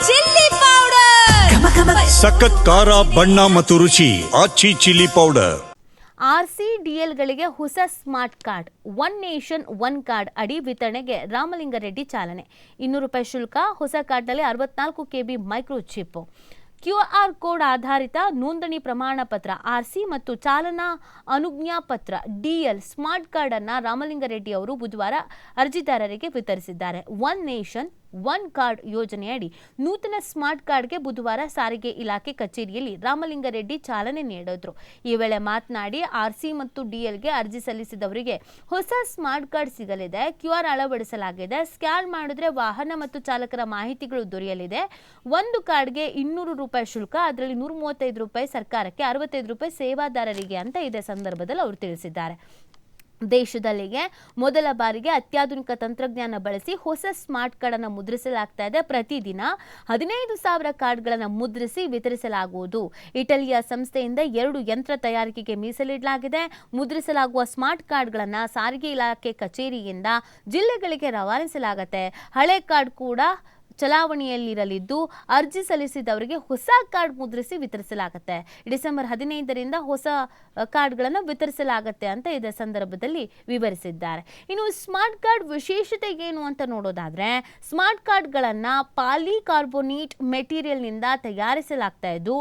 Chilli powder, ಸಖತ್ ಖಾರ, ಬಣ್ಣ ಮತ್ತು ರುಚಿ. ಆಚಿ ಚಿಲ್ಲಿ ಪೌಡರ್. RCDLಗಳಿಗೆ ಹೊಸ smart card one nation one card ಅಡಿ ವಿತರಣೆಗೆ ರಾಮಲಿಂಗಾರೆಡ್ಡಿ ಚಾಲನೆ. ₹200 ಶುಲ್ಕ. ಹೊಸ ಕಾರ್ಡ್ನಲ್ಲಿ 64 KB micro chip, QR code ಆಧಾರಿತ ನೋಂದಣಿ ಪ್ರಮಾಣ ಪತ್ರ, RC ಮತ್ತು ಚಾಲನಾ ಅನುಜ್ಞಾ ಪತ್ರ DL ಸ್ಮಾರ್ಟ್ ಕಾರ್ಡ್ ಅನ್ನು ರಾಮಲಿಂಗಾರೆಡ್ಡಿ ಅವರು ಬುಧವಾರ ಅರ್ಜಿದಾರರಿಗೆ ವಿತರಿಸಿದ್ದಾರೆ. ಒನ್ ನೇಷನ್ ಒನ್ ಕಾರ್ಡ್ ಯೋಜನೆಯಡಿ ನೂತನ ಸ್ಮಾರ್ಟ್ ಕಾರ್ಡ್ಗೆ ಬುಧವಾರ ಸಾರಿಗೆ ಇಲಾಖೆ ಕಚೇರಿಯಲ್ಲಿ ರಾಮಲಿಂಗಾರೆಡ್ಡಿ ಚಾಲನೆ ನೀಡಿದ್ರು. ಈ ವೇಳೆ ಮಾತನಾಡಿ, RC ಮತ್ತು DLಗೆ ಅರ್ಜಿ ಸಲ್ಲಿಸಿದವರಿಗೆ ಹೊಸ ಸ್ಮಾರ್ಟ್ ಕಾರ್ಡ್ ಸಿಗಲಿದೆ. QR ಅಳವಡಿಸಲಾಗಿದೆ. ಸ್ಕ್ಯಾನ್ ಮಾಡಿದ್ರೆ ವಾಹನ ಮತ್ತು ಚಾಲಕರ ಮಾಹಿತಿಗಳು ದೊರೆಯಲಿದೆ. ಒಂದು ಕಾರ್ಡ್ಗೆ ₹200 ಶುಲ್ಕ, ಅದರಲ್ಲಿ ₹135 ಸರ್ಕಾರಕ್ಕೆ, ₹65 ಸೇವಾದಾರರಿಗೆ ಅಂತ ಇದೇ ಸಂದರ್ಭದಲ್ಲಿ ಅವರು ತಿಳಿಸಿದ್ದಾರೆ. ದೇಶದಲ್ಲಿಗೆ ಮೊದಲ ಬಾರಿಗೆ ಅತ್ಯಾಧುನಿಕ ತಂತ್ರಜ್ಞಾನ ಬಳಸಿ ಹೊಸ ಸ್ಮಾರ್ಟ್ ಕಾರ್ಡ್ ಅನ್ನು ಮುದ್ರಿಸಲಾಗ್ತಾ ಇದೆ. ಪ್ರತಿದಿನ 15,000 ಕಾರ್ಡ್ಗಳನ್ನು ಮುದ್ರಿಸಿ ವಿತರಿಸಲಾಗುವುದು. ಇಟಲಿಯ ಸಂಸ್ಥೆಯಿಂದ 2 ಯಂತ್ರ ತಯಾರಿಕೆಗೆ ಮೀಸಲಿಡಲಾಗಿದೆ. ಮುದ್ರಿಸಲಾಗುವ ಸ್ಮಾರ್ಟ್ ಕಾರ್ಡ್ಗಳನ್ನು ಸಾರಿಗೆ ಇಲಾಖೆ ಕಚೇರಿಯಿಂದ ಜಿಲ್ಲೆಗಳಿಗೆ ರವಾನಿಸಲಾಗುತ್ತೆ. ಹಳೆ ಕಾರ್ಡ್ ಕೂಡ ಚಲಾವಣೆಯಲ್ಲಿರಲಿದ್ದು, ಅರ್ಜಿ ಸಲ್ಲಿಸಿದವರಿಗೆ ಹೊಸ ಕಾರ್ಡ್ ಮುದ್ರಿಸಿ ವಿತರಿಸಲಾಗುತ್ತೆ. ಡಿಸೆಂಬರ್ 15ರಿಂದ ಹೊಸ ಕಾರ್ಡ್ಗಳನ್ನು ವಿತರಿಸಲಾಗುತ್ತೆ ಅಂತ ಇದೇ ಸಂದರ್ಭದಲ್ಲಿ ವಿವರಿಸಿದ್ದಾರೆ. ಇನ್ನು ಸ್ಮಾರ್ಟ್ ಕಾರ್ಡ್ ವಿಶೇಷತೆ ಏನು ಅಂತ ನೋಡೋದಾದ್ರೆ, ಸ್ಮಾರ್ಟ್ ಕಾರ್ಡ್ಗಳನ್ನು ಪಾಲಿಕಾರ್ಬೋನೇಟ್ ಮೆಟೀರಿಯಲ್ನಿಂದ ತಯಾರಿಸಲಾಗ್ತಾ ಇದ್ದು,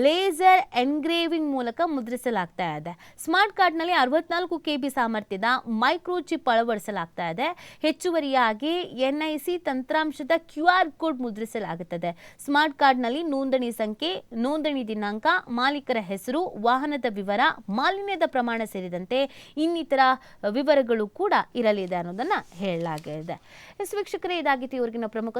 ಲೇಸರ್ ಎನ್ಗ್ರೇವಿಂಗ್ ಮೂಲಕ ಮುದ್ರಿಸಲಾಗ್ತಾ ಇದೆ. ಸ್ಮಾರ್ಟ್ ಕಾರ್ಡ್ನಲ್ಲಿ 64 KB ಸಾಮರ್ಥ್ಯದ ಮೈಕ್ರೋ ಚಿಪ್ ಅಳವಡಿಸಲಾಗ್ತಾ ಇದೆ. ಹೆಚ್ಚುವರಿಯಾಗಿ NIC ತಂತ್ರಾಂಶದ QR ಕೋಡ್ ಮುದ್ರಿಸಲಾಗುತ್ತದೆ. ಸ್ಮಾರ್ಟ್ ಕಾರ್ಡ್ನಲ್ಲಿ ನೋಂದಣಿ ಸಂಖ್ಯೆ, ನೋಂದಣಿ ದಿನಾಂಕ, ಮಾಲೀಕರ ಹೆಸರು, ವಾಹನದ ವಿವರ, ಮಾಲಿನ್ಯದ ಪ್ರಮಾಣ ಸೇರಿದಂತೆ ಇನ್ನಿತರ ವಿವರಗಳು ಕೂಡ ಇರಲಿದೆ ಅನ್ನೋದನ್ನ ಹೇಳಲಾಗಿದೆ. ವೀಕ್ಷಕರೇ, ಇದಾಗಿತ್ತು ಇವರಿಗಿನ ಪ್ರಮುಖ